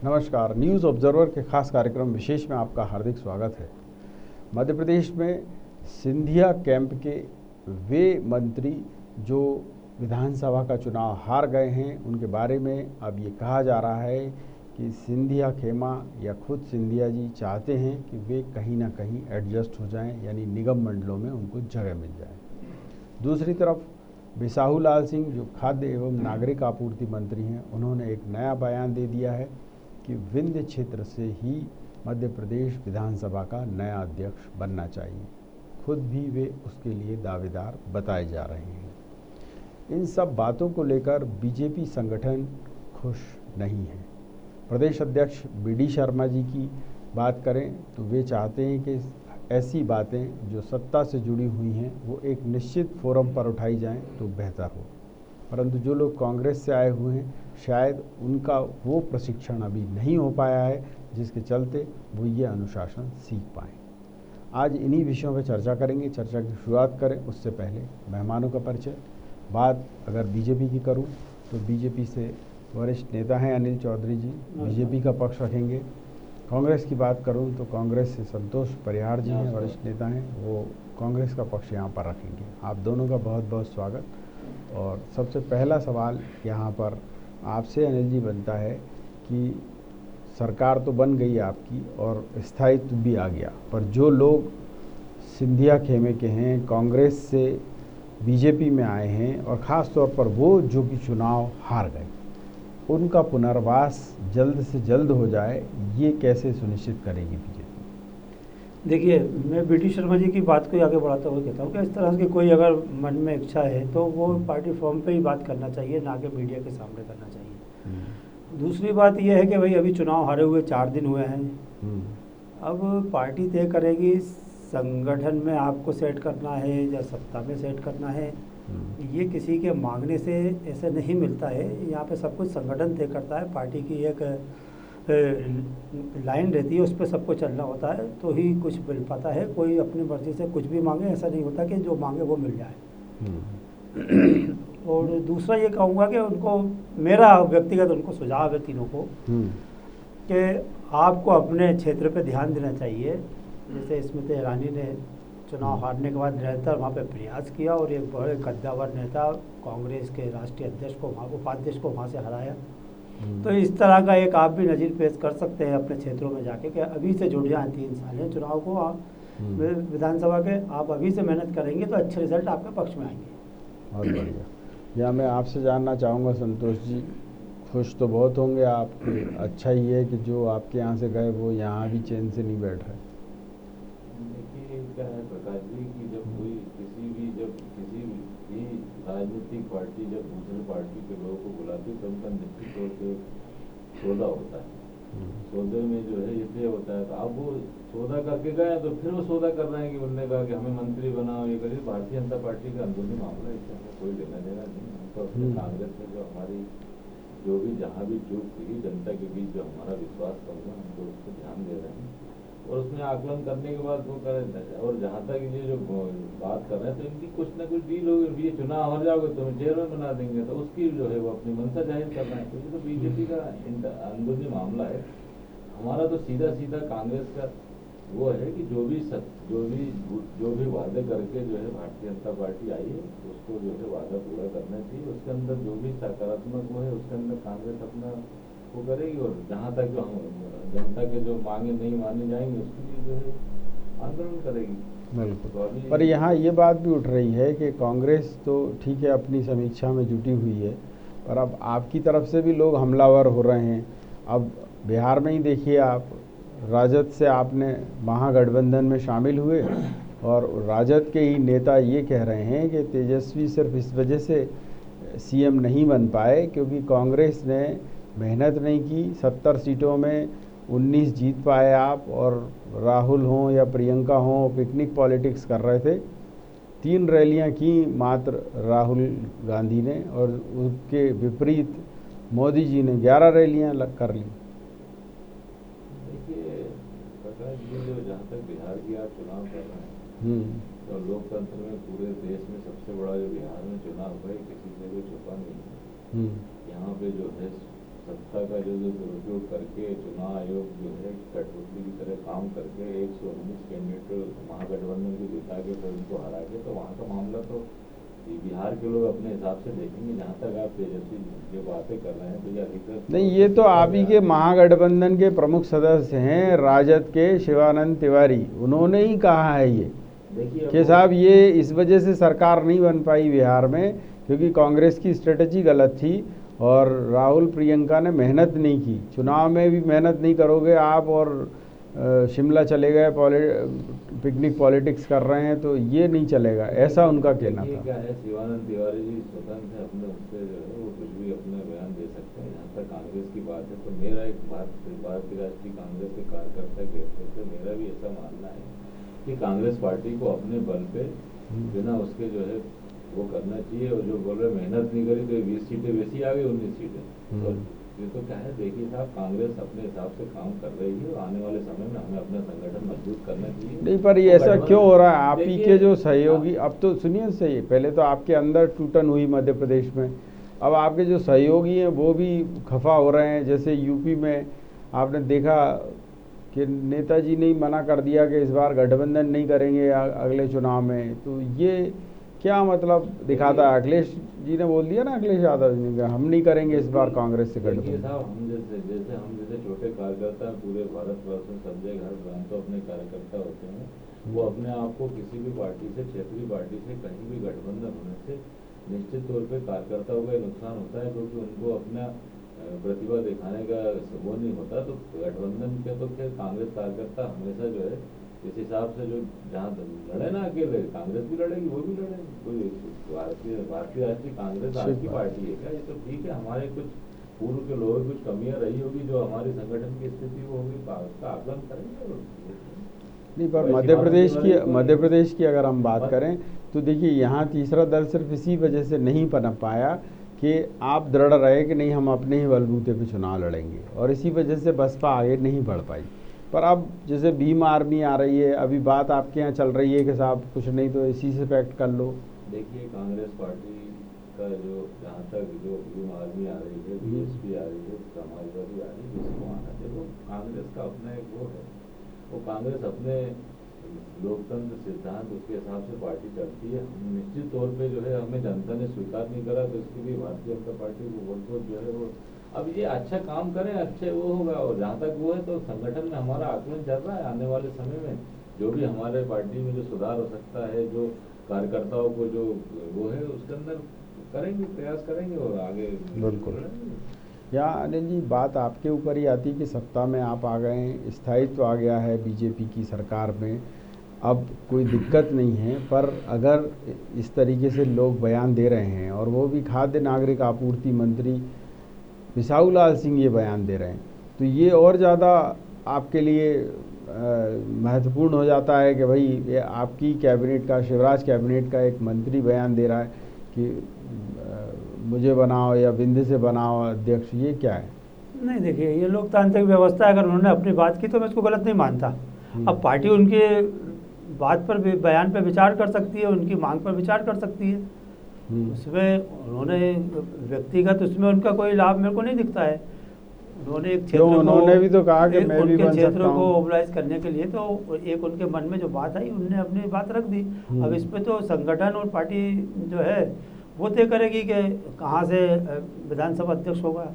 नमस्कार। News observer के खास कार्यक्रम विशेष में आपका हार्दिक स्वागत है। मध्य प्रदेश में सिंधिया कैंप के वे मंत्री जो विधानसभा का चुनाव हार गए हैं, उनके बारे में अब ये कहा जा रहा है कि सिंधिया खेमा या खुद सिंधिया जी चाहते हैं कि वे कहीं ना कहीं एडजस्ट हो जाएं, यानी निगम मंडलों में उनको जगह मिल जाए। दूसरी तरफ बिसाहू लाल सिंह जो खाद्य एवं नागरिक आपूर्ति मंत्री हैं, उन्होंने एक नया बयान दे दिया है कि विंध्य क्षेत्र से ही मध्य प्रदेश विधानसभा का नया अध्यक्ष बनना चाहिए। खुद भी वे उसके लिए दावेदार बताए जा रहे हैं। इन सब बातों को लेकर बीजेपी संगठन खुश नहीं है। प्रदेश अध्यक्ष बी.डी. शर्मा जी की बात करें तो वे चाहते हैं कि ऐसी बातें जो सत्ता से जुड़ी हुई हैं वो एक निश्चित फोरम पर उठाई जाएं तो बेहतर हो, परंतु जो लोग कांग्रेस से आए हुए हैं शायद उनका वो प्रशिक्षण अभी नहीं हो पाया है जिसके चलते वो ये अनुशासन सीख पाएँ। आज इन्हीं विषयों पर चर्चा करेंगे। चर्चा की शुरुआत करें उससे पहले मेहमानों का परिचय। बात अगर बीजेपी की करूं तो बीजेपी से वरिष्ठ नेता हैं अनिल चौधरी जी, बीजेपी का पक्ष रखेंगे। कांग्रेस की बात करूं तो कांग्रेस से संतोष परिहार जी हैं, वरिष्ठ नेता हैं, वो कांग्रेस का पक्ष यहाँ पर रखेंगे। आप दोनों का बहुत बहुत स्वागत। और सबसे पहला सवाल यहाँ पर आपसे अनिल जी बनता है कि सरकार तो बन गई आपकी और स्थायित्व भी आ गया, पर जो लोग सिंधिया खेमे के हैं, कांग्रेस से बीजेपी में आए हैं और ख़ास तौर पर वो जो कि चुनाव हार गए, उनका पुनर्वास जल्द से जल्द हो जाए, ये कैसे सुनिश्चित करेगी बीजेपी? देखिए, मैं बी.डी. शर्मा जी की बात को आगे बढ़ाता हुआ कहता हूँ कि इस तरह की कोई अगर मन में इच्छा है तो वो पार्टी फॉर्म पे ही बात करना चाहिए, ना कि मीडिया के सामने करना चाहिए। दूसरी बात यह है कि भाई अभी चुनाव हारे हुए 4 दिन हुए हैं। अब पार्टी तय करेगी संगठन में आपको सेट करना है या सत्ता में सेट करना है। ये किसी के मांगने से ऐसे नहीं मिलता है। यहाँ पे सब कुछ संगठन तय करता है। पार्टी की एक लाइन रहती है, उस पर सबको चलना होता है तो ही कुछ मिल पाता है। कोई अपनी मर्जी से कुछ भी मांगे, ऐसा नहीं होता कि जो मांगे वो मिल जाए। और दूसरा ये कहूँगा कि उनको, मेरा व्यक्तिगत उनको सुझाव है तीनों को कि आपको अपने क्षेत्र पे ध्यान देना चाहिए। जैसे स्मृति ईरानी ने चुनाव हारने के बाद निरंतर वहाँ पे प्रयास किया और एक बड़े कद्दावर नेता कांग्रेस के राष्ट्रीय अध्यक्ष को, वहाँ उपाध्यक्ष को वहाँ से हराया। तो इस तरह का एक आप भी नज़ीर पेश कर सकते हैं अपने क्षेत्रों में जाके कि अभी से जुड़ जाएं। 3 साल है चुनाव को, आप विधानसभा के, आप अभी से मेहनत करेंगे तो अच्छे रिजल्ट आपके पक्ष में आएंगे। बहुत बढ़िया। या मैं आपसे जानना चाहूँगा संतोष जी, खुश तो बहुत होंगे आप, अच्छा ही है कि जो आपके यहाँ से गए वो यहाँ भी चैन से नहीं बैठ रहे। देखिए क्या है प्रकाश जी कि जब किसी भी राजनीतिक पार्टी जब दूसरी पार्टी के लोगों को बुलाती है तो उनका निश्चित तौर से सौदा होता है। सौदे में जो है ये तय होता है। तो अब वो सौदा करके गए तो फिर वो सौदा कर रहे हैं कि उन्होंने कहा कि हमें मंत्री बनाओ, ये करिए। भारतीय जनता पार्टी का अंदरूनी मामला है, इससे हमें कोई लेना देना नहीं। हम तो अपने कांग्रेस में जो हमारी जो भी जहाँ भी चूक थी, जनता के बीच जो हमारा विश्वास कम हुआ, हम तो उसको ध्यान दे रहे हैं और उसमें आकलन करने के बाद वो करें। और जहाँ तक ये जो बात कर रहे हैं तो इनकी कुछ ना कुछ डील होगी। ये चुनाव हार जाओगे तो हमें चेयरमैन बना देंगे, तो उसकी जो है वो अपनी मंशा जाहिर कर रहे हैं। क्योंकि तो बीजेपी का अंदरूनी मामला है। हमारा तो सीधा सीधा कांग्रेस का वो है कि जो भी वादे करके जो है भारतीय जनता पार्टी आई है उसको जो है वादा पूरा करना चाहिए। उसके अंदर जो भी सकारात्मक वो है उसके अंदर कांग्रेस अपना वो करेगी और जहाँ तक जो जनता के जो मांगे नहीं माने जाएंगे उसके लिए जो है आंदोलन करेगी। बिल्कुल। पर यहाँ ये बात भी उठ रही है कि कांग्रेस तो ठीक है अपनी समीक्षा में जुटी हुई है, पर अब आपकी तरफ से भी लोग हमलावर हो रहे हैं। अब बिहार में ही देखिए आप, राजद से आपने महागठबंधन में शामिल हुए और राजद के ही नेता ये कह रहे हैं कि तेजस्वी सिर्फ इस वजह से सीएम नहीं बन पाए क्योंकि कांग्रेस ने मेहनत नहीं की। 70 सीटों में 19 जीत पाए आप, और राहुल हों या प्रियंका हों पिकनिक पॉलिटिक्स कर रहे थे। 3 रैलियां की मात्र राहुल गांधी ने, और उसके विपरीत मोदी जी ने 11 रैलियां कर ली। देखिए प्रकाश जी, जो जहाँ तक बिहार की आप चुनाव कर रहे हैं तो लोकतंत्र में पूरे देश में सबसे बड़ा जो बिहार में चुनाव हुआ है, किसी से कोई छुपा नहीं है। यहाँ पे जो है सत्ता का जो दुरुपयोग करके चुनाव आयोग जो है कठपुतली की तरह काम करके 119 कैंडिडेट महागठबंधन को जिता के फिर उनको हरा के, तो वहाँ का मामला तो ये बिहार के लोग अपने हिसाब से देखेंगे। जहाँ तक आप तेजस्वी जो बातें कर रहे हैं तो ये अधिकृत नहीं, ये तो आप ही के महागठबंधन के प्रमुख सदस्य हैं राजद के शिवानंद तिवारी, उन्होंने ही कहा है ये देखिए कि साहब ये इस वजह से सरकार नहीं बन पाई बिहार में क्योंकि कांग्रेस की स्ट्रेटजी गलत थी और राहुल प्रियंका ने मेहनत नहीं की। चुनाव में भी मेहनत नहीं करोगे आप और शिमला चले गए पिकनिक पॉलिटिक्स कर रहे हैं तो ये नहीं चलेगा, ऐसा उनका कहना था। क्या है, शिवानंद तिवारी जी स्वतंत्र है, अपने उससे जो है वो कुछ भी अपना बयान दे सकते हैं। जहाँ तक कांग्रेस की बात है तो मेरा एक भारतीय राष्ट्रीय कांग्रेस के कार्यकर्ता के हिसाब से मेरा भी ऐसा मानना है कि कांग्रेस पार्टी को अपने बल पे बिना उसके जो है वो करना चाहिए। और जो बोल रहे मेहनत नहीं करी तो 20 सीटें वैसी आ गई, 19 सीटें। तो ये तो क्या है, देखिए साहब कांग्रेस अपने हिसाब से काम कर रही है और आने वाले समय में हमें अपना संगठन मजबूत करना चाहिए। नहीं, पर ये ऐसा क्यों हो रहा है? आप ही के जो सहयोगी, अब तो सुनिए सही, पहले तो आपके अंदर टूटन हुई मध्य प्रदेश में, अब आपके जो सहयोगी हैं वो भी खफा हो रहे हैं। जैसे यूपी में आपने देखा कि नेताजी ने मना कर दिया कि इस बार गठबंधन नहीं करेंगे अगले चुनाव में, तो ये क्या मतलब दिखाता है? अखिलेश जी ने बोल दिया ना, अखिलेश यादव जी ने, हम नहीं करेंगे इस बार कांग्रेस से गठबंधन। साहब हम जैसे छोटे कार्यकर्ता पूरे भारतवर्ष में सब जगह हर प्रांतों अपने कार्यकर्ता होते हैं, वो अपने आप को किसी भी पार्टी से, क्षेत्रीय पार्टी से कहीं भी गठबंधन होने से निश्चित तौर पे कार्यकर्ताओं का नुकसान होता है क्योंकि उनको अपना प्रतिभा दिखाने का वो नहीं होता। तो गठबंधन के तो क्या कांग्रेस कार्यकर्ता हमेशा जो है इस हिसाब से जो जहाँ लड़े ना अकेले, कांग्रेस भी लड़ेगी वो भी लड़ेगी। कोई भारतीय राष्ट्रीय कांग्रेस आज की पार्टी है क्या? ये तो ठीक है, हमारे कुछ पूर्व के लोगों की कुछ कमियां रही होगी जो हमारी संगठन की स्थिति वो होगी, उसका आकलन करेंगे। नहीं, पर मध्य प्रदेश की अगर हम बात करें तो देखिए यहाँ तीसरा दल सिर्फ इसी वजह से नहीं पनप पाया कि आप दृढ़ रहे कि नहीं हम अपने ही बलबूते पे चुनाव लड़ेंगे, और इसी वजह से बसपा आगे नहीं बढ़ पाई। पर अब जैसे भीम आर्मी आ रही है, अभी बात आपके यहाँ चल रही है कि साहब कुछ नहीं तो इसी से पैक्ट कर लो। देखिए कांग्रेस पार्टी का जो जहाँ तक जो भीम आर्मी आ रही है, बीएसपी आ रही है, समाजवादी आ रही है, जिसको आना चाहिए, वो कांग्रेस का अपना एक वो है, वो कांग्रेस अपने लोकतंत्र सिद्धांत उसके हिसाब से पार्टी चलती है। निश्चित तौर पे जो है हमें जनता ने स्वीकार नहीं करा तो इसके लिए भारतीय जनता पार्टी को वोट जो है वो अब ये अच्छा काम करें, अच्छे वो होगा। और जहाँ तक वो है तो संगठन में हमारा आकलन चल रहा है, आने वाले समय में जो भी हमारे पार्टी में जो सुधार हो सकता है, जो कार्यकर्ताओं को जो वो है उसके अंदर करेंगे, प्रयास करेंगे और आगे बिल्कुल। यहाँ अनिल जी बात आपके ऊपर ही आती है कि सत्ता में आप आ गए हैं, स्थायित्व आ गया है बीजेपी की सरकार में, अब कोई दिक्कत नहीं है। पर अगर इस तरीके से लोग बयान दे रहे हैं और वो भी खाद्य नागरिक आपूर्ति मंत्री बिसाहू लाल सिंह ये बयान दे रहे हैं, तो ये और ज़्यादा आपके लिए महत्वपूर्ण हो जाता है कि भाई ये आपकी कैबिनेट का, शिवराज कैबिनेट का एक मंत्री बयान दे रहा है कि मुझे बनाओ या बिंदु से बनाओ अध्यक्ष। ये क्या है? नहीं देखिए, ये लोकतांत्रिक व्यवस्था है, अगर उन्होंने अपनी बात की तो मैं इसको गलत नहीं मानता। अब पार्टी उनके बात पर बयान पर विचार कर सकती है, उनकी मांग पर विचार कर सकती है। उसमें उन्होंने व्यक्तिगत उसमें उनका कोई लाभ मेरे को नहीं दिखता है। उन्होंने एक क्षेत्र उन्होंने भी तो कहा कि मैं भी बन सकता हूं। क्षेत्र को मोबिलाइज करने के लिए तो एक उनके मन में जो बात आई उन्होंने अपनी बात रख दी। अब इस पे तो संगठन और पार्टी जो है वो तय करेगी कि कहाँ से विधानसभा अध्यक्ष होगा।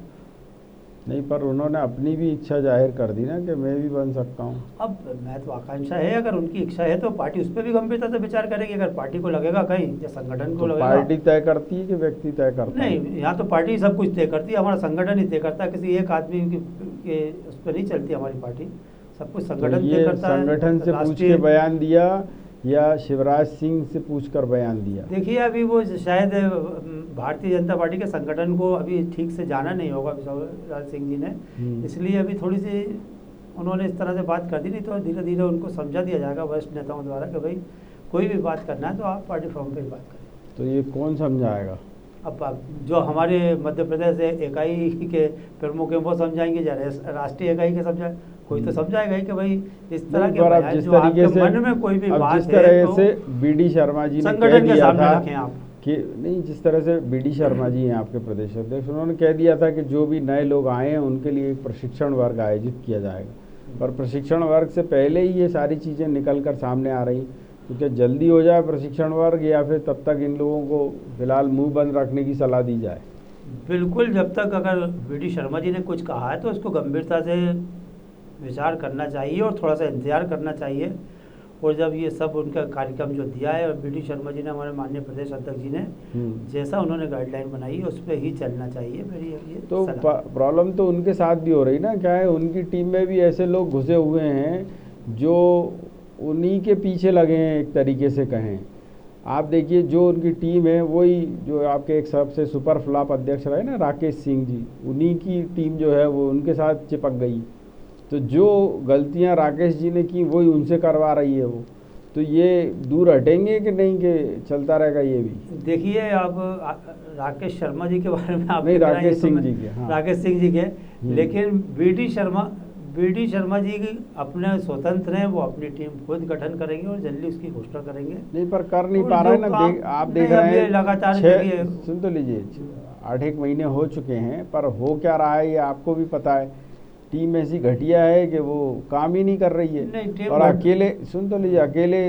नहीं, पर उन्होंने अपनी भी इच्छा जाहिर कर दी ना कि मैं भी बन सकता हूँ। अब महत्वाकांक्षा है, अगर उनकी इच्छा है तो पार्टी उस पर भी गंभीरता से विचार करेगी। अगर पार्टी को लगेगा कहीं या संगठन को लगेगा, पार्टी तय करती है कि व्यक्ति तय करता है? नहीं, यहाँ तो पार्टी सब कुछ तय करती है, हमारा संगठन ही तय करता है। किसी एक आदमी के उस पर नहीं चलती हमारी पार्टी, सब कुछ संगठन तय करता है। संगठन से पूछ के बयान दिया या शिवराज सिंह से पूछकर बयान दिया? देखिए अभी वो शायद भारतीय जनता पार्टी के संगठन को अभी ठीक से जाना नहीं होगा शिवराज सिंह जी ने, इसलिए अभी थोड़ी सी उन्होंने इस तरह से बात कर दी। नहीं तो धीरे धीरे उनको समझा दिया जाएगा वरिष्ठ नेताओं द्वारा कि भाई कोई भी बात करना है तो आप पार्टी फॉर्म पर ही बात करें। तो ये कौन समझाएगा? अब जो हमारे मध्य प्रदेश इकाई के प्रमुख हैं वो समझाएंगे, या राष्ट्रीय इकाई के समझाए, कोई तो समझाएगा ही कि भाई इस तरह के जिस तरीके से मन में कोई भी बात जिस तरह से बीडी शर्मा जी ने संगठन के सामने रखें आप। कि नहीं, जिस तरह से बीडी शर्मा जी हैं आपके प्रदेश अध्यक्ष, उन्होंने कह दिया था कि जो भी नए लोग आए हैं उनके लिए एक प्रशिक्षण वर्ग आयोजित किया जाएगा, पर प्रशिक्षण वर्ग से पहले ही ये सारी चीज़ें निकल कर सामने आ रही। तो क्या जल्दी हो जाए प्रशिक्षण वर्ग, या फिर तब तक इन लोगों को फिलहाल मुंह बंद रखने की सलाह दी जाए? बिल्कुल, जब तक अगर बीडी शर्मा जी ने कुछ कहा है तो उसको गंभीरता से विचार करना चाहिए और थोड़ा सा इंतजार करना चाहिए। और जब ये सब उनका कार्यक्रम जो दिया है, और बीडी शर्मा जी ने, हमारे माननीय प्रदेश अध्यक्ष जी ने जैसा उन्होंने गाइडलाइन बनाई है उस पर ही चलना चाहिए। फिर ये तो प्रॉब्लम तो उनके साथ भी हो रही ना, क्या है, उनकी टीम में भी ऐसे लोग घुसे हुए हैं जो उन्हीं के पीछे लगे हैं, एक तरीके से कहें। आप देखिए जो उनकी टीम है वही जो आपके एक सबसे सुपर फ्लॉप अध्यक्ष रहे ना, राकेश सिंह जी, उन्हीं की टीम जो है वो उनके साथ चिपक गई। तो जो गलतियां राकेश जी ने की वही उनसे करवा रही है वो। तो ये दूर हटेंगे कि नहीं, कि चलता रहेगा ये भी? देखिए, आप राकेश शर्मा जी के बारे में आप नहीं, राकेश सिंह जी के, हाँ, राकेश सिंह जी के, लेकिन बीडी शर्मा जी अपने स्वतंत्र हैं, वो अपनी टीम खुद गठन करेंगे और जल्दी उसकी घोषणा करेंगे। नहीं, पर कर नहीं पा रहे ना। आप देख रहे हैं लगातार, सुन तो लीजिए, 8-1 महीने हो चुके हैं, पर हो क्या रहा है ये आपको भी पता है। टीम ऐसी घटिया है कि वो काम ही नहीं कर रही है। और अकेले, सुन तो लीजिए, अकेले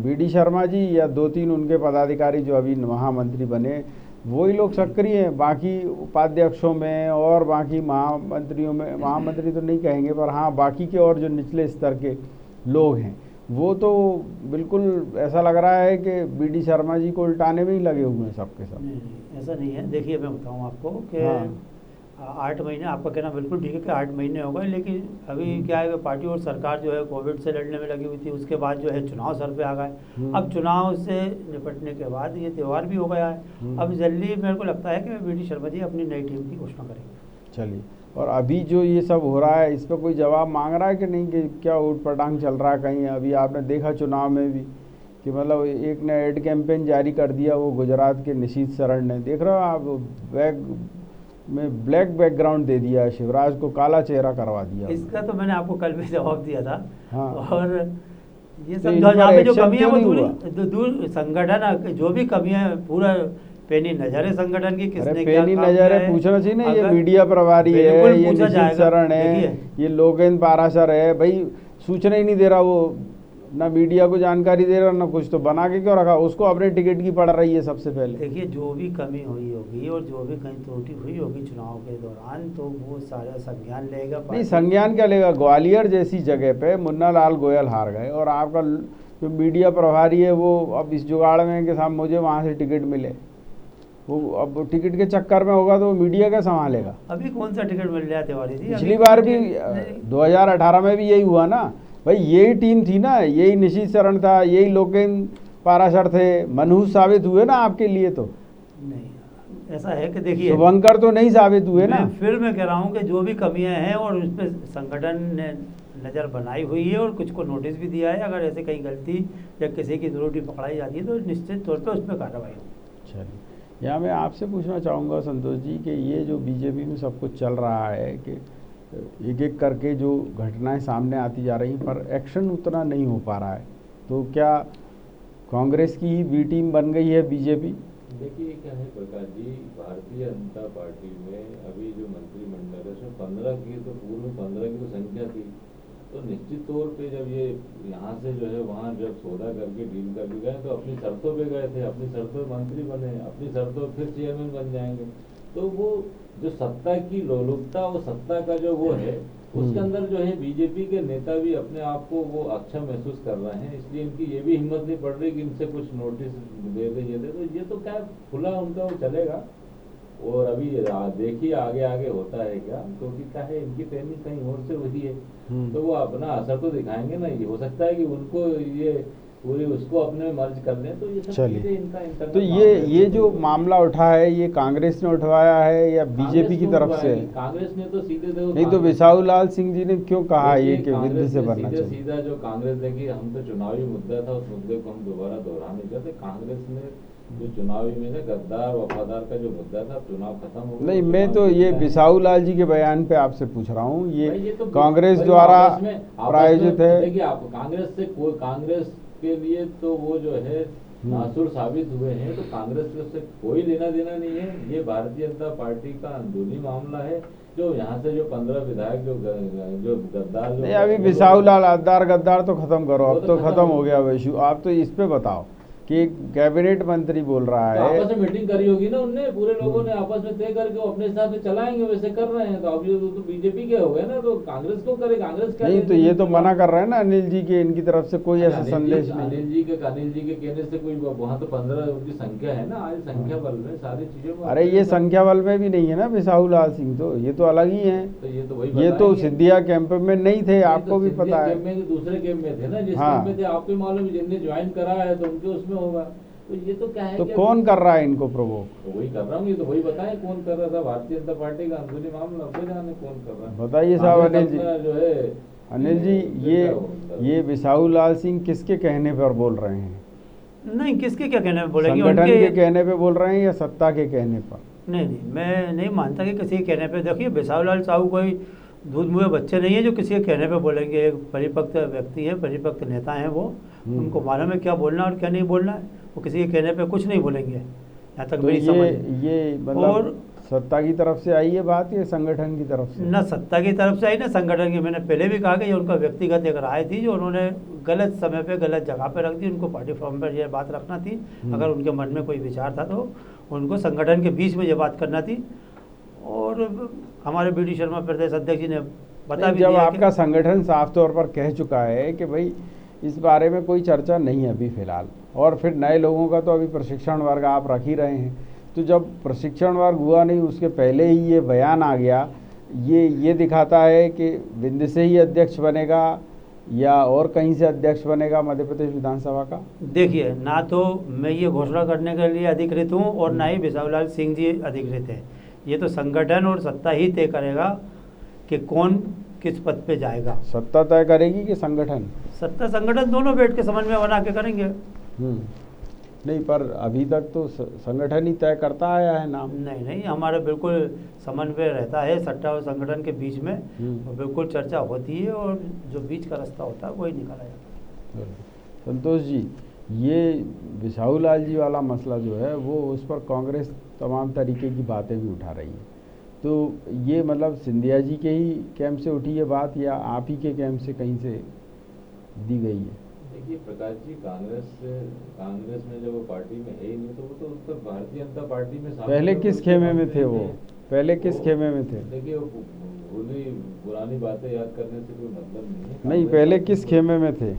बीडी शर्मा जी या 2-3 उनके पदाधिकारी जो अभी महामंत्री बने, वही लोग सक्रिय हैं। बाकी उपाध्यक्षों में और बाकी महामंत्रियों में, महामंत्री तो नहीं कहेंगे, पर हाँ बाकी के और जो निचले स्तर के लोग हैं वो तो बिल्कुल ऐसा लग रहा है कि बीडी शर्मा जी को उल्टाने में ही लगे हुए हैं सबके सब। नहीं, ऐसा नहीं है। देखिए, मैं बताऊँ आपको कि 8 महीने, आपका कहना बिल्कुल ठीक है कि 8 महीने हो गए, लेकिन अभी क्या है कि पार्टी और सरकार जो है कोविड से लड़ने में लगी हुई थी। उसके बाद जो है चुनाव सर पे आ गए। अब चुनाव से निपटने के बाद ये त्यौहार भी हो गया है। अब जल्दी मेरे को लगता है कि बीडी शर्मा जी अपनी नई टीम की घोषणा करेंगे। चलिए, और अभी जो ये सब हो रहा है इस पर कोई जवाब मांग रहा है कि नहीं, कि क्या ऊट पटांग चल रहा है कहीं? अभी आपने देखा चुनाव में भी कि मतलब एक ने एड कैंपेन जारी कर दिया, वो गुजरात के निशीथ शरण ने, देख रहे हो आप, बैग में ब्लैक बैकग्राउंड दे दिया, शिवराज को काला चेहरा करवा दिया। इसका तो मैंने आपको कल भी जवाब दिया था। हाँ। और ये सब तो यहाँ पे जो कमियां वो दूर संगठन, जो भी कमियां, पूरा पेनी नजर है संगठन की, किसने क्या पेनी नजर है, पूछना चाहिए ना। ये मीडिया प्रभारी है, ये निशीथ शरण है, ये लोकेंद्र पाराशर है, भाई सूचना ही नहीं दे रहा वो, ना मीडिया को जानकारी दे रहा, ना कुछ, तो बना के क्यों रखा? उसको अपने टिकट की पड़ रही है सबसे पहले। देखिए, जो भी कमी हुई होगी और जो भी कहीं त्रुटि हुई होगी चुनाव के दौरान, तो वो सारा संज्ञान लेगा। नहीं, संज्ञान क्या लेगा? ग्वालियर जैसी जगह पे मुन्ना लाल गोयल हार गए, और आपका जो मीडिया प्रभारी है वो अब इस जुगाड़ में कि साहब मुझे वहाँ से टिकट मिले, वो अब टिकट के चक्कर में होगा तो मीडिया क्या संभालेगा? अभी कौन सा टिकट मिल रहा है तिवारी जी? पिछली बार भी 2018 में भी यही हुआ ना भाई, यही टीम थी ना, यही निशीथ शरण था, यही लोकेंद्र पाराशर थे, मनहूस साबित हुए ना आपके लिए। तो नहीं, ऐसा है कि देखिए, शुभंकर तो नहीं साबित हुए ना। फिर मैं कह रहा हूँ कि जो भी कमियां हैं और उस पर संगठन ने नज़र बनाई हुई है और कुछ को नोटिस भी दिया है। अगर ऐसे कहीं गलती या किसी की त्रुटि पकड़ाई जाती है तो निश्चित तौर पर उस पर कार्रवाई होगी। चलिए, यहाँ मैं आपसे पूछना चाहूँगा संतोष जी कि ये जो बीजेपी में सब कुछ चल रहा है कि एक एक करके जो घटनाएं सामने आती जा रही, पर एक्शन उतना नहीं हो पा रहा है, तो क्या कांग्रेस की ही बी टीम बन गई है बीजेपी? देखिए, क्या है प्रकाश जी, भारतीय जनता पार्टी में अभी जो मंत्रिमंडल है उसमें 15 की, तो पूर्व में 15 की तो संख्या थी। तो निश्चित तौर पे जब ये यहाँ से जो है वहाँ जब सौदा करके डील करके गए तो अपनी शर्तों पे गए थे, अपनी शर्तों पे मंत्री बने, अपनी शर्तों फिर चेयरमैन बन जाएंगे। तो वो जो सत्ता की लोलुपता, वो सत्ता का जो वो है, उसके अंदर जो है बीजेपी के नेता भी अपने आप को वो अक्षम महसूस कर रहे हैं। इसलिए इनकी ये भी हिम्मत नहीं पड़ रही कि इनसे कुछ नोटिस दे दे, ये दे। तो ये तो क्या खुला उनका वो चलेगा, और अभी देखिए आगे आगे होता है क्या, क्योंकि क्या है इनकी ट्रेनिंग कहीं और से हुई है, तो वो अपना असर तो दिखाएंगे ना। ये हो सकता है कि उनको ये पूरी उसको अपने में मर्ज कर दें, तो ये सब चीजें इनका तो ये जो मामला उठा है, ये कांग्रेस ने उठवाया है या बीजेपी की तरफ से? कांग्रेस ने तो सीधे नहीं, तो बिसाहू लाल सिंह जी ने क्यों कहा ये कि विद्य से भरना चाहिए? सीधा जो कांग्रेस ने कि हम तो चुनावी मुद्दा था, उस मुद्दे को हम दोबारा दोहरा नहीं चाहते। कांग्रेस ने जो चुनावी में ना गद्दार वफादार का जो मुद्दा था, चुनाव खत्म हो गया। नहीं, मैं तो ये बिसाहू लाल जी के बयान पे आपसे पूछ रहा हूँ, ये तो कांग्रेस द्वारा प्रायोजित है। देखिए, आप कांग्रेस से कोई, कांग्रेस के लिए तो वो जो है नासुर साबित हुए हैं, तो कांग्रेस के उससे कोई लेना देना नहीं है। ये भारतीय जनता पार्टी का अंदरूनी मामला है। जो यहाँ से जो 15 विधायक जो गद्दार नहीं, अभी बिसाहू लाल गद्दार तो खत्म करो, अब तो खत्म हो गया वो इशू। आप तो इस पे बताओ कि कैबिनेट मंत्री बोल रहा तो है, आपस में मीटिंग करी होगी ना उनने, पूरे लोगों ने आपस में तय करके वो अपने हिसाब से चलाएंगे, वैसे कर रहे हैं। तो अब ये तो बीजेपी के हो गए ना, तो कांग्रेस क्यों करे? कांग्रेस क्या नहीं तो ये तो मना कर रहे हैं ना अनिल जी के, इनकी तरफ से कोई ऐसा संदेश नहीं। अनिल जी के कहने से कोई, वहाँ तो 15 उनकी संख्या है ना, आज संख्या बल में सारी चीजों में। अरे ये संख्या बल में भी नहीं है ना बिसाहू लाल सिंह, तो ये तो अलग ही हैं। तो ये तो वही ये तो सिंधिया कैंप में नहीं थे, आपको भी पता है। कैंप में दूसरे कैंप में थे ना, जिस हाँ। कैंप में थे आपको मालूम, जिनने ज्वाइन करा है तो उनके उसमें होगा। तो ये तो क्या है तो कि कौन कर रहा है इनको प्रोवोक? तो वही कर रहा हूँ, ये तो वही बताएं कौन कर रहा था। भारतीय जनता पार्टी का अंदरूनी मामला, अब जाने कौन कर रहा है। बताइए साहब अनिल जी। जो है अनिल जी, ये बिसाहू लाल सिंह किसके कहने पर बोल रहे हैं? नहीं, किसके क्या कहने पे बोलेंगे? संगठन के कहने पे बोल रहे हैं या सत्ता के कहने पर? नहीं, मैं नहीं मानता कि किसी के कहने पे। देखिए, बिसाहू लाल साहू कोई दूध मुँहे बच्चे नहीं है जो किसी के कहने पे बोलेंगे। एक परिपक्व व्यक्ति है, परिपक्व नेता हैं वो, उनको मालूम है क्या बोलना और क्या नहीं बोलना है। वो किसी के कहने पे कुछ नहीं बोलेंगे, यहाँ तक तो मेरी समझ। ये मतलब और सत्ता की तरफ से आई है बात या संगठन की तरफ से? न सत्ता की तरफ से आई ना संगठन की। मैंने पहले भी कहा कि ये उनका व्यक्तिगत एक राय थी जो उन्होंने गलत समय पे गलत जगह पे रख दी। उनको पार्टी फॉर्म पर ये बात रखना थी। अगर उनके मन में कोई विचार था तो उनको संगठन के बीच में ये बात करना थी। और हमारे बी डी शर्मा प्रदेश अध्यक्ष जी ने बता भी जब दिया आपका संगठन साफ तौर पर कह चुका है कि भाई इस बारे में कोई चर्चा नहीं है अभी फिलहाल, और फिर नए लोगों का तो अभी प्रशिक्षण वर्ग आप रख ही रहे हैं, तो जब प्रशिक्षण वर्ग हुआ नहीं उसके पहले ही ये बयान आ गया, ये दिखाता है कि विंध्य से ही अध्यक्ष बनेगा या और कहीं से अध्यक्ष बनेगा मध्य प्रदेश विधानसभा का? देखिए, ना तो मैं ये घोषणा करने के लिए अधिकृत हूँ और ना ही बिसाहू लाल सिंह जी अधिकृत हैं। ये तो संगठन और सत्ता ही तय करेगा कि कौन किस पद पे जाएगा। सत्ता तय करेगी कि संगठन? सत्ता संगठन दोनों बैठ के समन्वय बना के करेंगे। नहीं, पर अभी तक तो संगठन ही तय करता आया है नाम। नहीं, हमारा बिल्कुल समन्वय रहता है सत्ता और संगठन के बीच में, और बिल्कुल चर्चा होती है और जो बीच का रास्ता होता है वही निकाला जाता है। संतोष जी, ये बिसाहू लाल जी वाला मसला जो है वो उस पर कांग्रेस तमाम तरीके की बातें भी उठा रही है, तो ये मतलब सिंधिया जी के ही कैंप से उठी है बात या आप ही के कैंप से कहीं से दी गई है? देखिए प्रकाश जी, कांग्रेस में जब वो पार्टी में है ही नहीं, तो वो तो उसका भारतीय जनता पार्टी में पहले किस खेमे में थे वो? पहले किस खेमे में थे? देखिए, पुरानी बातें याद करने से कोई मतलब नहीं है। नहीं, पहले किस खेमे में थे?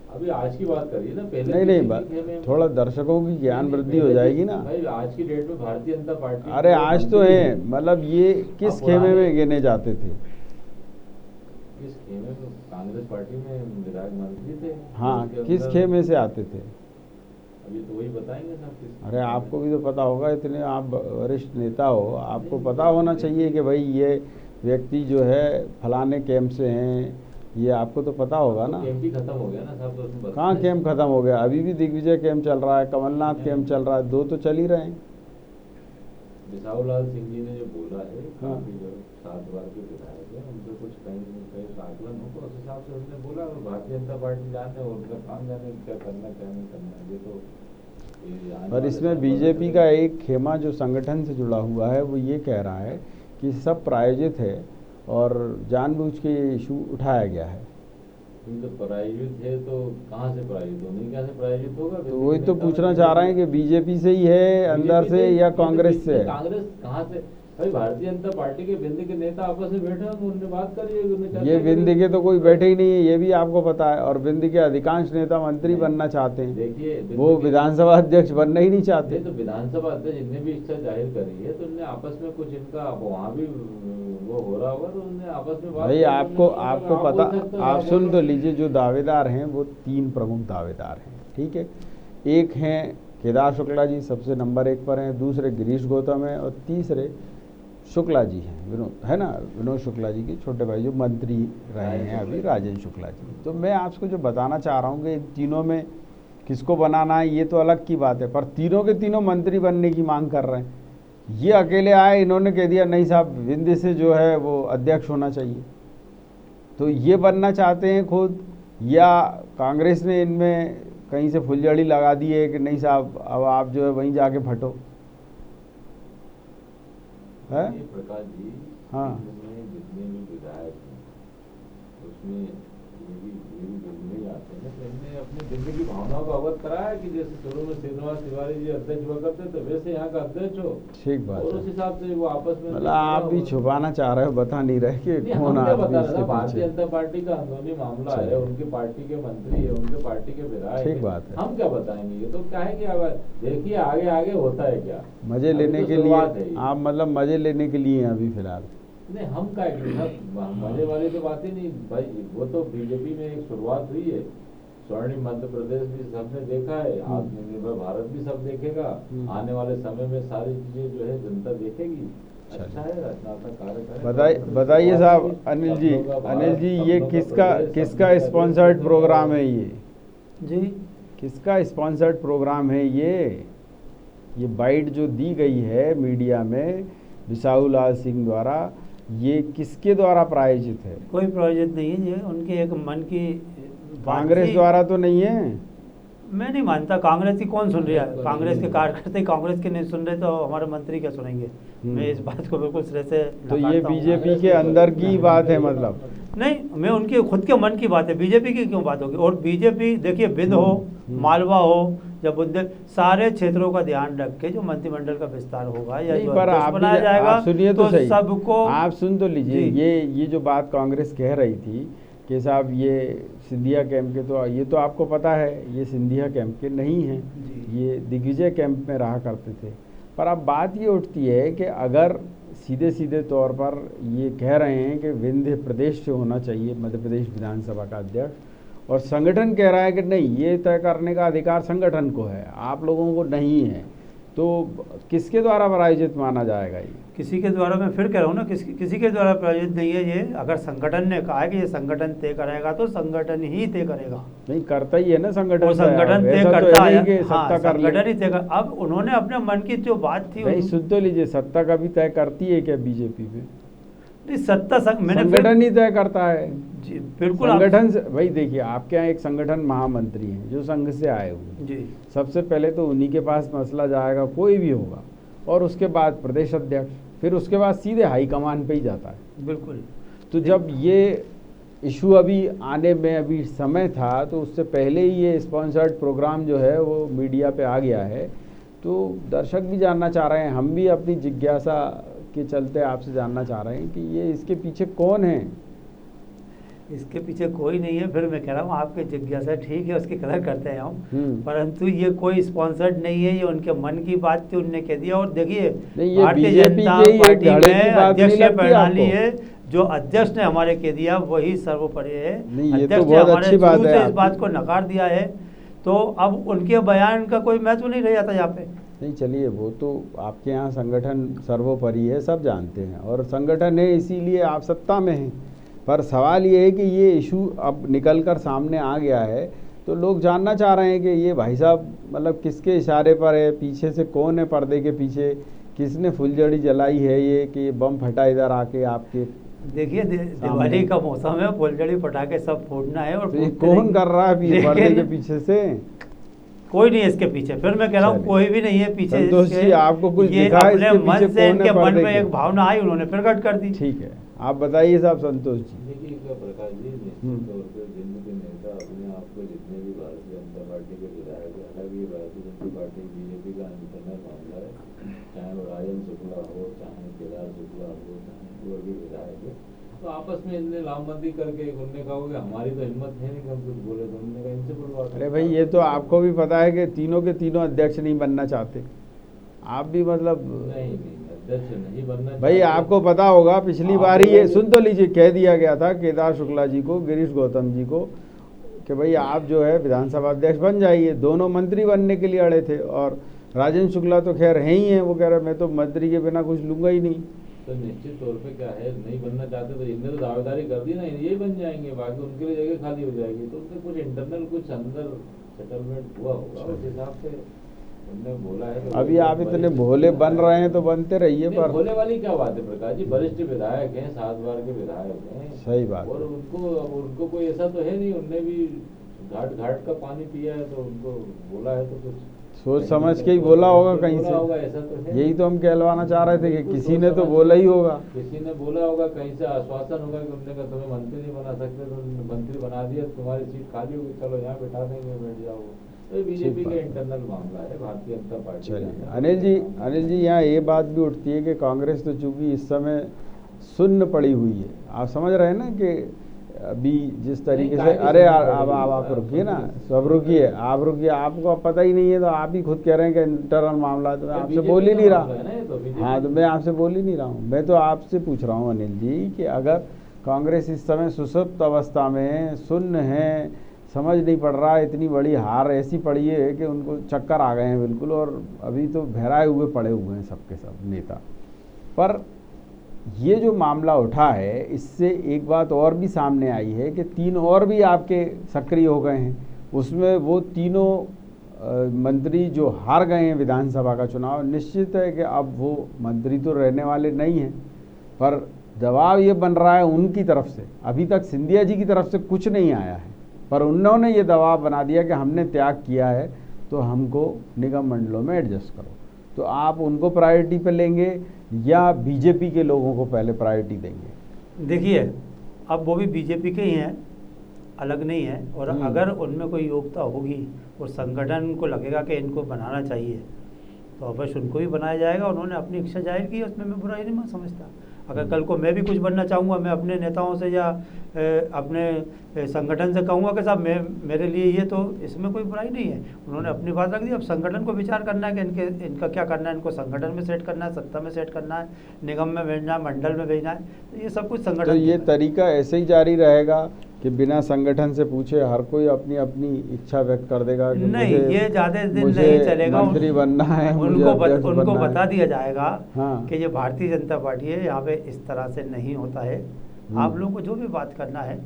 अभी आज की बात करिए ना, पहले नहीं, थोड़ा दर्शकों की ज्ञान वृद्धि हो जाएगी ना भाई। आज की डेट में भारतीय जनता पार्टी, अरे आज तो है, मतलब ये किस खेमे में गिने जाते थे? किस खेमे में? कांग्रेस पार्टी में विधायक मंत्री थे। हाँ, किस खेमे से आते थे? अभी तो वही बताएंगे ना किस। अरे आपको भी तो पता होगा, इतने आप वरिष्ठ नेता हो, आपको पता होना चाहिए कि भाई ये व्यक्ति जो है फलाने कैंप से हैं, ये आपको तो पता होगा ना। कैंप ही खत्म हो गया ना साहब, तो उसमें कहाँ कैंप खत्म हो गया? अभी भी दिग्विजय कैंप चल रहा है, कमलनाथ कैंप चल रहा है, दो तो चल ही रहे हैं। बिसाहू लाल सिंह जी ने जो बोला है, हाँ। जो 7 बार के विधायक है, उनसे कुछ कहीं आकलन हो तो उस हिसाब से उसने बोला। और भारतीय जनता पार्टी जाने और उनका काम जाने क्या करना क्या नहीं करना, ये तो पर इसमें बीजेपी का एक खेमा जो संगठन से जुड़ा हुआ है वो ये कह रहा है कि सब प्रायोजित है और जानबूझ के ये इशू उठाया गया है। तो प्रायोजित है तो कहाँ से प्रायोजित हो? नहीं, कैसे प्रायोजित होगा? तो वही तो पूछना चाह रहे हैं कि बीजेपी से ही है अंदर से या कांग्रेस से? कांग्रेस कहाँ से? भाई भारतीय जनता पार्टी के विंध्य के नेता आपस में बैठे हैं, उनने बात करी। ये विंध्य के तो कोई बैठे ही नहीं है, ये भी आपको पता है। और विंध्य के अधिकांश नेता मंत्री बनना चाहते हैं, देखिए वो विधानसभा अध्यक्ष बनना ही नहीं चाहते। तो विधानसभा अध्यक्ष जिनने भी इच्छा जाहिर करी है, तो उनने आपस में कुछ इनका वहाँ भी वो हो रहा होगा, तो उनने आपस में बात। भाई आपको पता, आप सुन तो लीजिए, जो दावेदार हैं वो 3 प्रमुख दावेदार हैं, ठीक है। एक हैं केदार शुक्ला जी, सबसे नंबर 1 पर हैं, दूसरे गिरीश गौतम हैं, और तीसरे शुक्ला जी हैं, विनोद, है ना, विनोद शुक्ला जी के छोटे भाई जो मंत्री रहे हैं अभी, राजेंद्र शुक्ला जी। तो मैं आपको जो बताना चाह रहा हूँ कि इन तीनों में किसको बनाना है ये तो अलग की बात है, पर तीनों के तीनों मंत्री बनने की मांग कर रहे हैं। ये अकेले आए, इन्होंने कह दिया नहीं साहब विंध्य से जो है वो अध्यक्ष होना चाहिए। तो ये बनना चाहते हैं खुद, या कांग्रेस ने इनमें कहीं से फुलझड़ी लगा दी है कि नहीं साहब अब आप जो है वहीं जाके फटो है। ये प्रकाश जी, हाँ। इसमें जितने भी विधायक हैं उसमें ये भी बिल्कुल ही आते हैं, तो इनने अपनी दिल्ली की भावनाओं को अवगत कराया कि जैसे शुरू में श्रीनिवास तिवारी जी अध्यक्ष हुआ करते थे वैसे यहाँ का अध्यक्ष हो, ठीक बात और है। उस हिसाब से वो आपस में मतलब आप भी छुपाना चाह रहे हो, बता नहीं रहे कि नहीं, कौन हम क्या आदमी बता इसके रहे हैं, भारतीय पीछे। जनता पार्टी का अंदरूनी मामला है, चलिए। उनकी पार्टी के मंत्री है, उनके पार्टी के विधायक ठीक है, बात है। हम क्या बताएंगे। ये तो क्या है कि अब देखिए आगे आगे होता है क्या, मजे अभी लेने तो के शुरुआत है लिए ये। आप मतलब मजे लेने के लिए हैं अभी फिलहाल। नहीं हम क्या मजे वाली तो बात ही नहीं भाई, वो तो बीजेपी में एक शुरुआत हुई है, स्वर्णिम मध्य प्रदेश भी सबने देखा है, आत्मनिर्भर भारत भी सब देखेगा, आने वाले समय में सारी चीजें जो है जनता देखेगी। अच्छा है, रचनात्मक कार्य करें। बताइए साहब अनिल जी, ये किसका स्पॉन्सर्ड प्रोग्राम है जी किसका स्पॉन्सर्ड प्रोग्राम है ये बाइट जो दी गई है मीडिया में बिसाहू लाल सिंह द्वारा, ये किसके द्वारा प्रायोजित है? कोई प्रायोजित नहीं है, ये उनके एक मन की बात कांग्रेस थी। द्वारा तो नहीं है? मैं नहीं मानता, कांग्रेस की कौन सुन रहा है? कांग्रेस के कार्यकर्ता कांग्रेस के नहीं सुन रहे तो हमारे मंत्री क्या सुनेंगे? मैं इस बात को बिल्कुल सिरे से तो ये नकारता हूं। बीजेपी के अंदर की बात है मतलब? नहीं, मैं उनके खुद के मन की बात है, बीजेपी की क्यों बात होगी? और बीजेपी देखिए विंध्य हो, मालवा हो, जब बुंदेल सारे क्षेत्रों का ध्यान रख के जो मंत्रिमंडल का विस्तार होगा या जो पर अध्यक्ष बनाया जाएगा, आप सुनिए तो सही, सबको आप सुन तो लीजिए। जी। ये जो बात कांग्रेस कह रही थी कि साहब ये सिंधिया कैंप के, तो ये तो आपको पता है ये सिंधिया कैंप के नहीं हैं, जी। ये दिग्विजय कैंप में रहा करते थे। पर अब बात ये उठती है कि अगर सीधे सीधे तौर पर ये कह रहे हैं कि विंध्य प्रदेश से होना चाहिए मध्य प्रदेश विधानसभा का अध्यक्ष, और संगठन कह रहा है कि नहीं, ये तय करने का अधिकार संगठन को है, आप लोगों को नहीं है, तो किसके द्वारा प्रायोजित माना जाएगा ये? किसी के द्वारा, मैं फिर कह रहा हूँ ना, किसी के द्वारा प्रायोजित नहीं है ये। अगर संगठन ने कहा है कि ये संगठन तय करेगा तो संगठन ही तय करेगा। नहीं, करता ही है ना संगठन, वो संगठन तय ऐसा तो करता है है, नहीं कि हाँ, सत्ता कर ले। संगठन ही तय कर। अब उन्होंने अपने मन की जो बात थी, नहीं सुन तो लीजिए, सत्ता का भी तय करती है क्या बीजेपी में? नहीं, सत्ता मैंने संगठन ही तय करता है जी, बिल्कुल संगठन से। भाई देखिए, आपके यहाँ एक संगठन महामंत्री हैं जो संघ से आए हुए, जी, सबसे पहले तो उन्हीं के पास मसला जाएगा, कोई भी होगा, और उसके बाद प्रदेश अध्यक्ष, फिर उसके बाद सीधे हाईकमान पे ही जाता है। बिल्कुल। तो जब ये इशू अभी आने में अभी समय था, तो उससे पहले ही ये स्पॉन्सर्ड प्रोग्राम जो है वो मीडिया पे आ गया है। तो दर्शक भी जानना चाह रहे हैं, हम भी अपनी जिज्ञासा के चलते आपसे जानना चाह रहे हैं कि ये इसके पीछे कौन है? इसके पीछे कोई नहीं है। फिर मैं कह रहा हूँ आपके जिज्ञासा ठीक है, उसकी कदर करते हैं हम, परंतु ये कोई स्पॉन्सर्ड नहीं है, ये उनके मन की बात थी, उन्होंने कह दिया। और देखिए, भारतीय जनता पार्टी में अध्यक्ष प्रणाली है, जो अध्यक्ष ने हमारे कह दिया वही सर्वोपरि है। अध्यक्ष ने हमारे शुरू से इस बात को नकार दिया है, तो अब उनके बयान का कोई महत्व नहीं रह जाता यहाँ पे। नहीं, चलिए, वो तो आपके यहाँ संगठन सर्वोपरि है, सब जानते हैं, और संगठन है इसीलिए आप सत्ता में हैं। पर सवाल ये है कि ये इशू अब निकल कर सामने आ गया है, तो लोग जानना चाह रहे हैं कि ये भाई साहब मतलब किसके इशारे पर है, पीछे से कौन है, पर्दे के पीछे किसने फुलझड़ी जलाई है, ये कि ये बम फटा इधर आके आपके। देखिए, दिवाली का मौसम है, फुलझड़ी पटाखे सब फोड़ना है, और तो कौन कर रहा है पर्दे के पीछे से? कोई नहीं है इसके पीछे। फिर मैं कह रहा हूँ कोई भी नहीं है पीछे। संतोष जी, आपको कुछ ये दिखा है अपने इसके मन पीछे से, कौन इनके है मन पर्दे में के? एक भावना आई, उन्होंने प्रकट कर दी। ठीक है, आप बताइए साहब संतोष जी। देखिए प्रकाश जी, निश्चित तौर पर दिल्ली के नेता अपने आप को जितने भी भारतीय जनता पार्टी के विधायक है, हालांकि भारतीय जनता पार्टी बीजेपी का इंटरनल मामला है, चाहे वो राजन शुक्ला हो, चाहे केदार शुक्ला हो, चाहे कोई भी विधायक है, तो आपस में इनने लामबंदी करके उन्होंने कहा कि हमारी तो हिम्मत है नहीं कि हम कुछ बोले, तो उन्होंने कहा इनसे बुलवा। अरे भाई, ये तो आपको भी पता है कि तीनों के तीनों अध्यक्ष नहीं बनना चाहते, आप भी मतलब नहीं अध्यक्ष नहीं बनना भाई, आपको पता होगा पिछली बार ही ये सुन तो लीजिए, कह दिया गया था केदार शुक्ला जी को, गिरीश गौतम जी को, कि भाई आप जो है विधानसभा अध्यक्ष बन जाइए। दोनों मंत्री बनने के लिए अड़े थे, और राजेंद्र शुक्ला तो खैर है ही हैं, वो कह रहे मैं तो मंत्री के बिना कुछ लूंगा ही नहीं। तो निश्चित तौर पे क्या है, नहीं बनना चाहते तो इनने तो दावेदारी कर दी ना, यही बन जाएंगे, बाकी उनके लिए जगह खाली हो जाएगी। तो उनसे कुछ इंटरनल कुछ अंदर सेटलमेंट हुआ होगा, उस हिसाब से उन्होंने बोला है। तो अभी आप इतने भोले बन रहे हैं तो बनते रहिए, पर भोले वाली क्या बात है प्रकाश जी, वरिष्ठ विधायक हैं, 7 बार के विधायक हैं, सही बात और उनको कोई ऐसा तो है नहीं, उनने भी घाट घाट का पानी पिया है तो उनको बोला है तो कुछ सोच समझ के ही बोला होगा कहीं बोला होगा, से। ऐसा तो है। यही तो हम कहलवाना चाह रहे थे कि बिल्कुल किसी सोच ने तो समझ बोला के- ही होगा। किसी ने बोला होगा, कहीं से आश्वासन होगा कि उन्होंने कहा तुम्हें मंत्री नहीं बना सकते, तो मंत्री बना दिया, तुम्हारी सीट खाली होगी, चलो यहाँ बैठा देंगे, बैठ जाओ। तो बीजेपी ठीक के बात। इंटरनल मामला है, भारतीय जनता पार्टी का चलिए अंदर। अनिल जी यहाँ ये बात भी उठती है कि कांग्रेस तो चूंकि इस समय सुन्न पड़ी हुई है, आप समझ रहे हैं ना कि अभी जिस तरीके से, काहे की अरे सुन्न पड़ी अब हुई है? आप रुकिए ना, सब रुकिए, आप रुकिए, आपको अब पता ही नहीं है तो आप ही खुद कह रहे हैं कि इंटरनल मामला है, तो मैं आपसे बीजेपी बोल ही का नहीं रहा। मामला है ना ये तो, बीजेपी हाँ तो मैं आपसे बोल ही नहीं रहा हूँ, मैं तो आपसे पूछ रहा हूँ अनिल जी कि अगर कांग्रेस इस समय सुसुप्त अवस्था में सुन्न है, समझ नहीं पड़ रहा है, इतनी बड़ी हार ऐसी पड़ी है कि उनको चक्कर आ गए हैं बिल्कुल, और अभी तो बहराए हुए पड़े हुए हैं सबके सब नेता। पर ये जो मामला उठा है, इससे एक बात और भी सामने आई है कि 3 और भी आपके सक्रिय हो गए हैं, उसमें वो तीनों मंत्री जो हार गए हैं विधानसभा का चुनाव, निश्चित है कि अब वो मंत्री तो रहने वाले नहीं हैं, पर दबाव ये बन रहा है उनकी तरफ से। अभी तक सिंधिया जी की तरफ से कुछ नहीं आया है, पर उन्होंने ये दबाव बना दिया कि हमने त्याग किया है तो हमको निगम मंडलों में एडजस्ट करो। तो आप उनको प्रायोरिटी पे लेंगे या बीजेपी के लोगों को पहले प्रायोरिटी देंगे? देखिए, अब वो भी बीजेपी के ही हैं, अलग नहीं है। और अगर उनमें कोई योग्यता होगी और संगठन को लगेगा कि इनको बनाना चाहिए तो अवश्य उनको भी बनाया जाएगा। उन्होंने अपनी इच्छा जाहिर की, उसमें मैं बुराई नहीं समझता। अगर कल को मैं भी कुछ बनना चाहूँगा, मैं अपने नेताओं से या अपने संगठन से कहूँगा कि साहब मेरे लिए ये, तो इसमें कोई बुराई नहीं है। उन्होंने अपनी बात रख दी, अब संगठन को विचार करना है कि इनका क्या करना है, इनको संगठन में सेट करना है, सत्ता में सेट करना है, निगम में भेजना है, मंडल में भेजना है, तो ये सब कुछ संगठन। तो ये तरीका ऐसे ही जारी रहेगा कि बिना संगठन से पूछे हर कोई अपनी अपनी इच्छा व्यक्त कर देगा कि नहीं, मुझे- ये ज़्यादा दिन मुझे नहीं चलेगा। मंत्री बनना है, मुझे उनको अध्यक्ष उनको बनना है। बता दिया जाएगा हाँ। कि ये भारतीय जनता पार्टी है, यहाँ पे इस तरह से नहीं होता है। आप लोगों को जो भी बात करना है,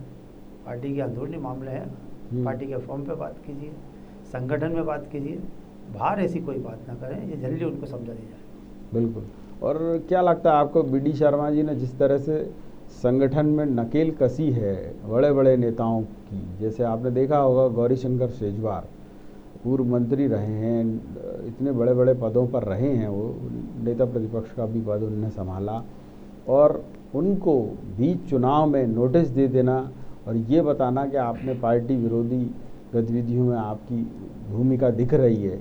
पार्टी के अंदरूनी मामले हैं, पार्टी के फॉर्म पे बात कीजिए, संगठन में बात कीजिए, बाहर ऐसी कोई बात ना करें, ये जल्दी उनको समझा दी जाए। बिल्कुल। और क्या लगता है आपको, BD शर्मा जी ने जिस तरह से संगठन में नकेल कसी है बड़े बड़े नेताओं की, जैसे आपने देखा होगा गौरीशंकर शेजवार पूर्व मंत्री रहे हैं, इतने बड़े बड़े पदों पर रहे हैं, वो नेता प्रतिपक्ष का भी पद उन्होंने संभाला, और उनको बीच चुनाव में नोटिस दे देना और ये बताना कि आपने पार्टी विरोधी गतिविधियों में आपकी भूमिका दिख रही है,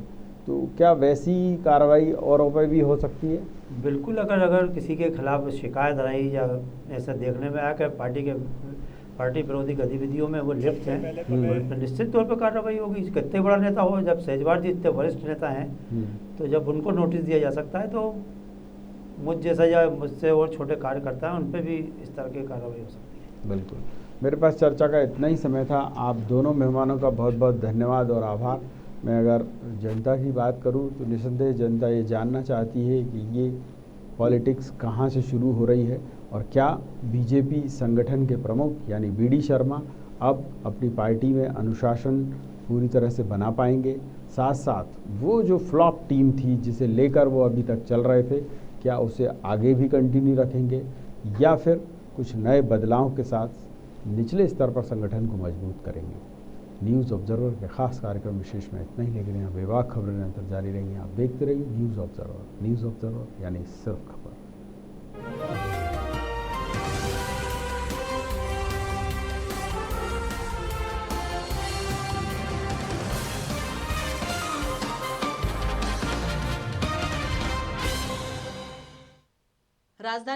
तो क्या वैसी कार्रवाई औरों पर भी हो सकती है? बिल्कुल। अगर किसी के खिलाफ शिकायत आई या ऐसा देखने में आया कि पार्टी विरोधी गतिविधियों में वो लिप्त हैं, तो निश्चित तौर पर कार्रवाई होगी। कितने बड़ा नेता हो, जब शेजवार जी इतने वरिष्ठ नेता हैं, तो जब उनको नोटिस दिया जा सकता है, तो मुझ जैसा या मुझसे और छोटे कार्यकर्ता हैं, उन पर भी इस तरह की कार्रवाई हो सकती है। बिल्कुल। मेरे पास चर्चा का इतना ही समय था। आप दोनों मेहमानों का बहुत बहुत धन्यवाद और आभार। मैं अगर जनता की बात करूं तो निसंदेह जनता ये जानना चाहती है कि ये पॉलिटिक्स कहां से शुरू हो रही है और क्या बीजेपी संगठन के प्रमुख यानी BD शर्मा अब अपनी पार्टी में अनुशासन पूरी तरह से बना पाएंगे, साथ साथ वो जो फ्लॉप टीम थी जिसे लेकर वो अभी तक चल रहे थे, क्या उसे आगे भी कंटिन्यू रखेंगे या फिर कुछ नए बदलाव के साथ निचले स्तर पर संगठन को मजबूत करेंगे। न्यूज़ ऑब्जर्वर के खास कार्यक्रम विशेष में इतना ही, लेकिन यहाँ बेबाक खबरें निरंतर जारी रहेंगी। आप देखते रहिए न्यूज़ ऑब्जर्वर। न्यूज़ ऑब्जर्वर यानी सिर्फ खबर। राजधानी